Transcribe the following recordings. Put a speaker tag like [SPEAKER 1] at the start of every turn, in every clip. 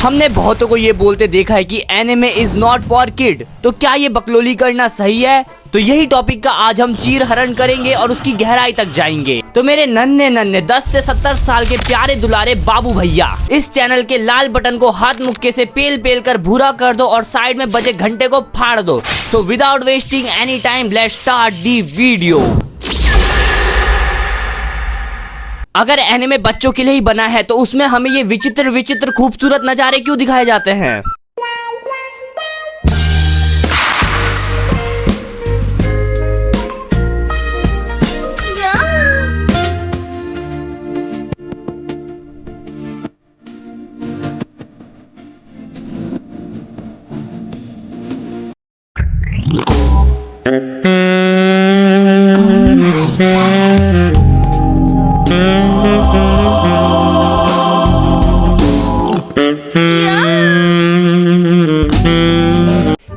[SPEAKER 1] हमने बहुतों को ये बोलते देखा है कि anime is not for kid, तो क्या ये बकलोली करना सही है? तो यही टॉपिक का आज हम चीर हरण करेंगे और उसकी गहराई तक जाएंगे। तो मेरे नन्हे नन्हे 10 से 70 साल के प्यारे दुलारे बाबू भैया, इस चैनल के लाल बटन को हाथ मुक्के से पेल पेल कर भूरा कर दो और साइड में बजे घंटे को फाड़ दो। So without wasting any time let's start the video. अगर एनिमे बच्चों के लिए ही बना है तो उसमें हमें ये विचित्र विचित्र खूबसूरत नजारे क्यों दिखाए जाते हैं?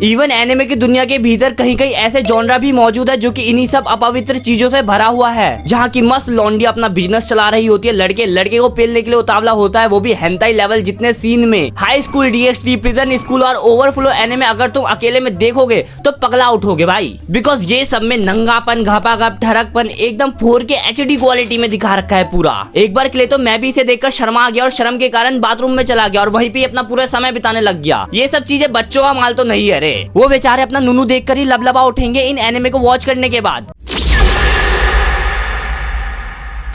[SPEAKER 1] इवन एनिमे की दुनिया के भीतर कहीं कहीं ऐसे जॉनरा भी मौजूद है जो कि इन्हीं सब अपवित्र चीजों से भरा हुआ है, जहाँ की मस्त लौंडी अपना बिजनेस चला रही होती है, लड़के लड़के को पेलने के लिए उतावला होता है, वो भी हेंटाई लेवल जितने सीन में। High school, DXT, prison school और ओवरफ्लो एनिमे अगर तुम अकेले में देखोगे तो पगला उठोगे भाई, बिकॉज ये सब में नंगापन, घपाघप, ठरकपन एकदम 4K HD क्वालिटी में दिखा रखा है पूरा। एक बार के लिए तो मैं भी इसे देखकर शर्मा गया और शर्म के कारण बाथरूम में चला गया और वहीं पे अपना पूरा समय बिताने लग गया। ये सब चीजें बच्चों का माल तो नहीं है रे, वो बेचारे अपना नुनू देखकर ही लबलबा उठेंगे इन एनिमे को वॉच करने के बाद।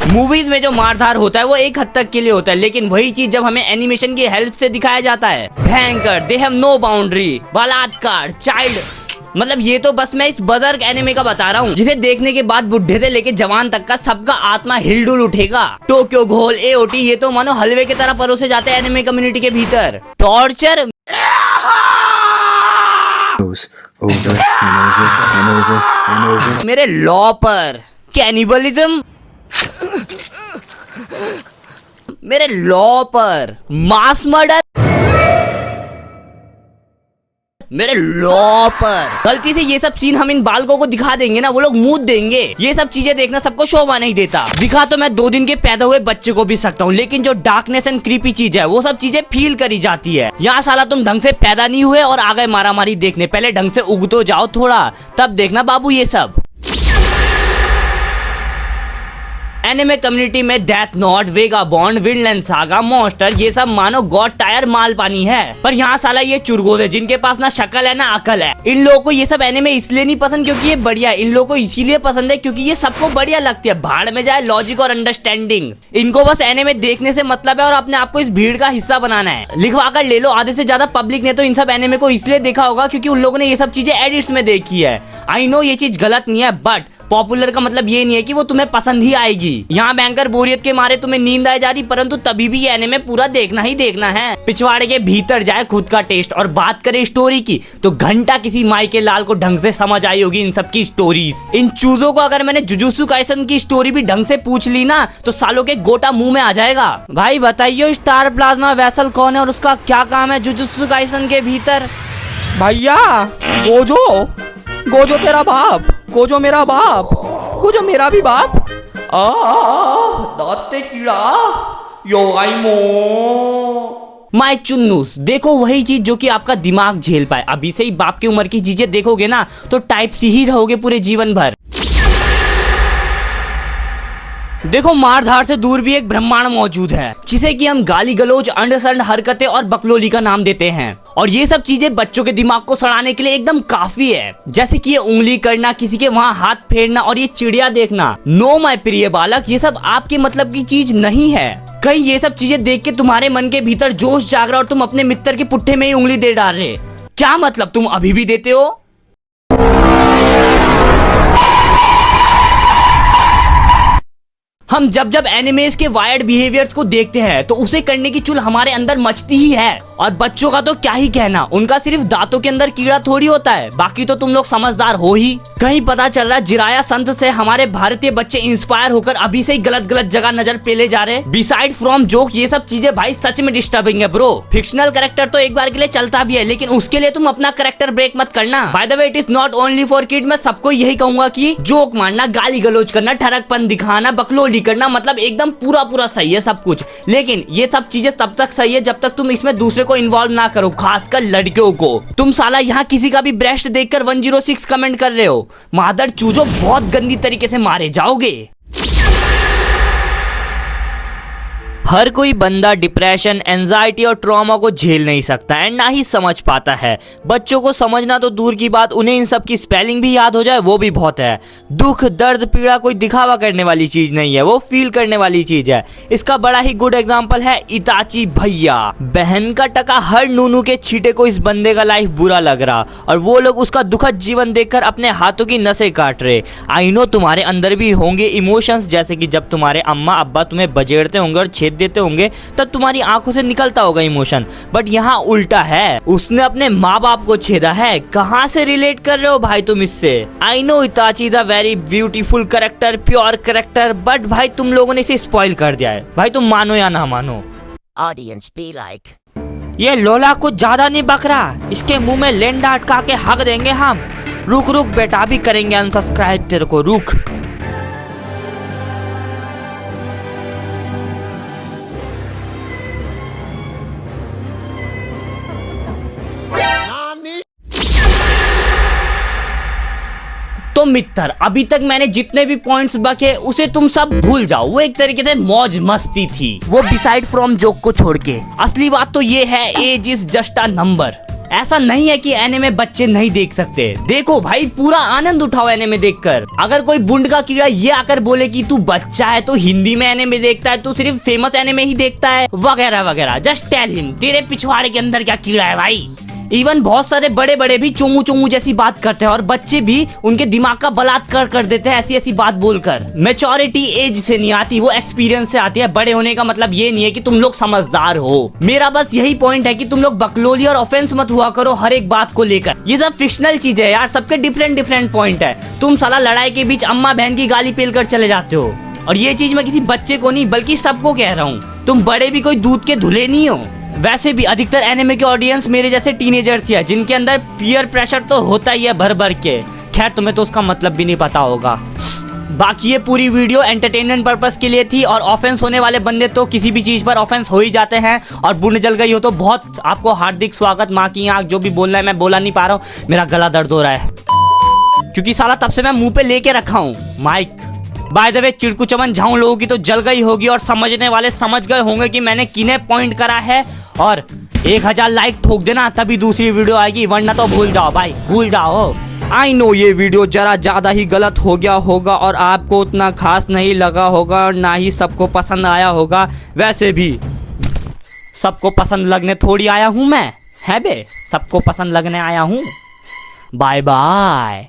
[SPEAKER 1] मूवीज में जो मारधार होता है वो एक हद तक के लिए होता है, लेकिन वही चीज जब हमें एनिमेशन की हेल्प से दिखाया जाता है, भयंकर, दे हैव नो बाउंड्री, बलात्कार, चाइल्ड, मतलब ये तो बस मैं इस बजर्ग एनिमे का बता रहा हूँ जिसे देखने के बाद बुढ़े से लेके जवान तक का सबका आत्मा हिलडुल उठेगा। टोक्यो घोल, AOT, ये तो मानो हलवे की तरह परोसे जाते हैं एनिमे कम्युनिटी के भीतर। टॉर्चर मेरे लॉ पर, कैनिबलिज्म मेरे लॉ पर, मास मर्डर मेरे लॉ पर। गलती से ये सब सीन हम इन बालकों को दिखा देंगे ना, वो लोग मुंह देंगे। ये सब चीजें देखना सबको शोभा नहीं देता। दिखा तो मैं 2 दिन के पैदा हुए बच्चे को भी सकता हूँ, लेकिन जो डार्कनेस एंड क्रीपी चीज है वो सब चीजें फील करी जाती है। यहाँ साला तुम ढंग से पैदा नहीं हुए और आ गए मारा मारी देखने, पहले ढंग से उग तो जाओ थोड़ा, तब देखना बाबू ये सब। एनिमे कम्युनिटी में death note, vagabond, Vinland saga, monster, ये सब मानो गॉड टायर माल पानी है। पर यहाँ साला ये चुरगोद है जिनके पास ना शक्ल है ना अकल है। इन लोगों को ये सब एनिमे इसलिए नहीं पसंद क्योंकि ये बढ़िया है, इन लोगों को इसीलिए पसंद है क्योंकि ये सबको बढ़िया लगती है। भाड़ में जाए लॉजिक और अंडरस्टैंडिंग, इनको बस एनिमे देखने से मतलब है और अपने आप को इस भीड़ का हिस्सा बनाना है। लिखवा कर ले लो। आधे से ज्यादा पब्लिक ने तो इन सब एनिमे को इसलिए देखा होगा क्योंकि उन लोगों ने ये सब चीजें एडिट्स में देखी है। आई नो ये चीज गलत नहीं है, बट पॉपुलर का मतलब ये नहीं है कि वो तुम्हें पसंद ही आएगी। यहाँ बैंकर बोरियत के मारे तुम्हें नींद आ जा रही, परंतु तभी भी ये एनिमे पूरा देखना ही देखना है। पिछवाड़े के भीतर जाए खुद का टेस्ट। और बात करें स्टोरी की तो घंटा किसी माई के लाल को ढंग से समझ आई होगी इन सब की स्टोरीज। इन चूजों को अगर मैंने जुजुत्सु काइसन की स्टोरी भी ढंग से पूछ ली ना तो सालों के गोटा मुंह में आ जाएगा। भाई बताइए स्टार प्लाज्मा वेसल कौन है और उसका क्या काम है जुजुत्सु काइसन के भीतर?
[SPEAKER 2] भैया गोजो, गोजो तेरा बाप, गोजो मेरा बाप, गोजो मेरा भी बाप। दाते कीड़ा योगाइमो।
[SPEAKER 1] माय चुन्नूस, देखो वही चीज जो कि आपका दिमाग झेल पाए। अभी से ही बाप की उम्र की चीजें देखोगे ना तो टाइप सी ही रहोगे पूरे जीवन भर। देखो मारधार से दूर भी एक ब्रह्मांड मौजूद है जिसे कि हम गाली गलौज, अंडसंड हरकतें और बकलोली का नाम देते हैं। और ये सब चीजें बच्चों के दिमाग को सड़ाने के लिए एकदम काफी है, जैसे कि ये उंगली करना, किसी के वहाँ हाथ फेरना और ये चिड़िया देखना। नो माय प्रिय बालक, ये सब आपके मतलब की चीज नहीं है। कहीं ये सब चीजें देख के तुम्हारे मन के भीतर जोश जाग रहा और तुम अपने मित्र के पुट्ठे में ही उंगली दे डाल रहे। क्या मतलब, तुम अभी भी देते हो? हम जब जब एनिमेस के वायर्ड बिहेवियर्स को देखते हैं तो उसे करने की चुल हमारे अंदर मचती ही है। और बच्चों का तो क्या ही कहना, उनका सिर्फ दांतों के अंदर कीड़ा थोड़ी होता है, बाकी तो तुम लोग समझदार हो ही। कहीं पता चल रहा है जिराया संत से हमारे भारतीय बच्चे इंस्पायर होकर अभी से ही गलत गलत जगह नजर पेले जा रहे। बिसाइड फ्रॉम जोक, ये सब चीजें भाई सच में डिस्टर्बिंग है ब्रो। फिक्शनल कैरेक्टर तो एक बार के लिए चलता भी है, लेकिन उसके लिए तुम अपना कैरेक्टर ब्रेक मत करना। By the way it is not only for kid. मैं सबको यही कहूंगा कि जोक मारना, गाली गलौज करना, ठरकपन दिखाना, बकलोली करना, मतलब एकदम पूरा पूरा सही है सब कुछ, लेकिन ये सब चीजें तब तक सही है जब तक तुम इसमें दूसरे को को इन्वॉल्व ना करो, खासकर लड़कियों को। तुम साला यहाँ किसी का भी ब्रेस्ट देखकर 106 कमेंट कर रहे हो, मादर चूजो बहुत गंदी तरीके से मारे जाओगे। हर कोई बंदा डिप्रेशन, एंजाइटी और ट्रॉमा को झेल नहीं सकता एंड ना ही समझ पाता है। बच्चों को समझना तो दूर की बात, उन्हें इन सब की स्पेलिंग भी याद हो जाए वो भी बहुत है। दुख, दर्द, पीड़ा कोई दिखावा करने वाली चीज नहीं है, वो फील करने वाली चीज है। इसका बड़ा ही गुड एग्जांपल है इताची भैया। बहन का टका हर नूनू के छींटे को इस बंदे का लाइफ बुरा लग रहा और वो लोग उसका दुखद जीवन देखकर अपने हाथों की नसें काट रहे। आई नो तुम्हारे अंदर भी होंगे इमोशंस, जैसे कि जब तुम्हारे अम्मा अब्बा तुम्हें बजेड़ते होंगे और छेद देते होंगे तब तुम्हारी आंखों से निकलता होगा इमोशन। बट यहाँ उल्टा है, उसने अपने माँ बाप को छेदा है। कहाँ से रिलेट कर रहे हो भाई तुम इससे? I know इताची is a very beautiful character, pure character, but भाई तुम लोगों ने इसे स्पॉइल कर दिया है। भाई तुम मानो या ना मानो।
[SPEAKER 3] Audience be like.
[SPEAKER 1] ये लोला कुछ ज्यादा नहीं बक रहा, इसके मुंह में लेंडा अटका के हक देंगे हम। रुक रुक बेटा, भी करेंगे अनसब्सक्राइब तेरे को, रुक। तो मित्र, अभी तक मैंने जितने भी पॉइंट्स बके उसे तुम सब भूल जाओ, वो एक तरीके से मौज मस्ती थी, वो बिसाइड फ्रॉम जोक को छोड़ के। असली बात तो ये है, age is just a number. ऐसा नहीं है कि एनिमे बच्चे नहीं देख सकते, देखो भाई पूरा आनंद उठाओ एनिमे देखकर। अगर कोई बुंड का कीड़ा ये आकर बोले कि तू बच्चा है तो हिंदी में एनिमे देखता है, तू सिर्फ फेमस एनिमे ही देखता है वगैरह वगैरह, जस्ट टेल हिम तेरे पिछवाड़े के अंदर क्या कीड़ा है भाई। इवन बहुत सारे बड़े बड़े भी चोमू चोमू जैसी बात करते हैं और बच्चे भी उनके दिमाग का बलात्कार कर देते हैं ऐसी ऐसी बात बोलकर। मैच्योरिटी एज से नहीं आती, वो एक्सपीरियंस से आती है। बड़े होने का मतलब ये नहीं है कि तुम लोग समझदार हो। मेरा बस यही पॉइंट है कि तुम लोग बकलोली और ऑफेंस मत हुआ करो हर एक बात को लेकर। ये सब फिक्शनल चीज है यार, सबके डिफरेंट डिफरेंट पॉइंट है। तुम साला लड़ाई के बीच अम्मा बहन की गाली पेल कर चले जाते हो, और ये चीज मैं किसी बच्चे को नहीं बल्कि सबको कह रहा हूँ। तुम बड़े भी कोई दूध के धुले नहीं हो। वैसे भी अधिकतर एनिमे के ऑडियंस मेरे जैसे टीनेजर्स ही है, जिनके अंदर पीयर प्रेशर तो होता ही है भर भर के। खैर तुम्हें तो उसका मतलब भी नहीं पता होगा। बाकी ये पूरी वीडियो एंटरटेनमेंट पर्पस के लिए थी, और ऑफेंस होने वाले बंदे तो किसी भी चीज पर ऑफेंस हो ही जाते हैं, और बुंड जल गई हो तो बहुत आपको हार्दिक स्वागत। माँ की आँख, जो भी बोलना है मैं बोला नहीं पा रहा हूँ, मेरा गला दर्द हो रहा है क्योंकि साला तब से मैं मुंह पे लेके रखा हूँ माइक। बाय द वे चिड़कू चमन झाऊ लोगों की तो जल गई होगी, और समझने वाले समझ गए होंगे कि मैंने किन्हें पॉइंट करा है। और 1000 लाइक ठोक देना तभी दूसरी वीडियो आएगी, वरना तो भूल जाओ भाई, भूल जाओ। आई नो ये वीडियो जरा ज्यादा ही गलत हो गया होगा और आपको उतना खास नहीं लगा होगा और ना ही सबको पसंद आया होगा। वैसे भी सबको पसंद लगने थोड़ी आया हूँ मैं, है बे, सबको पसंद लगने आया हूँ। Bye bye.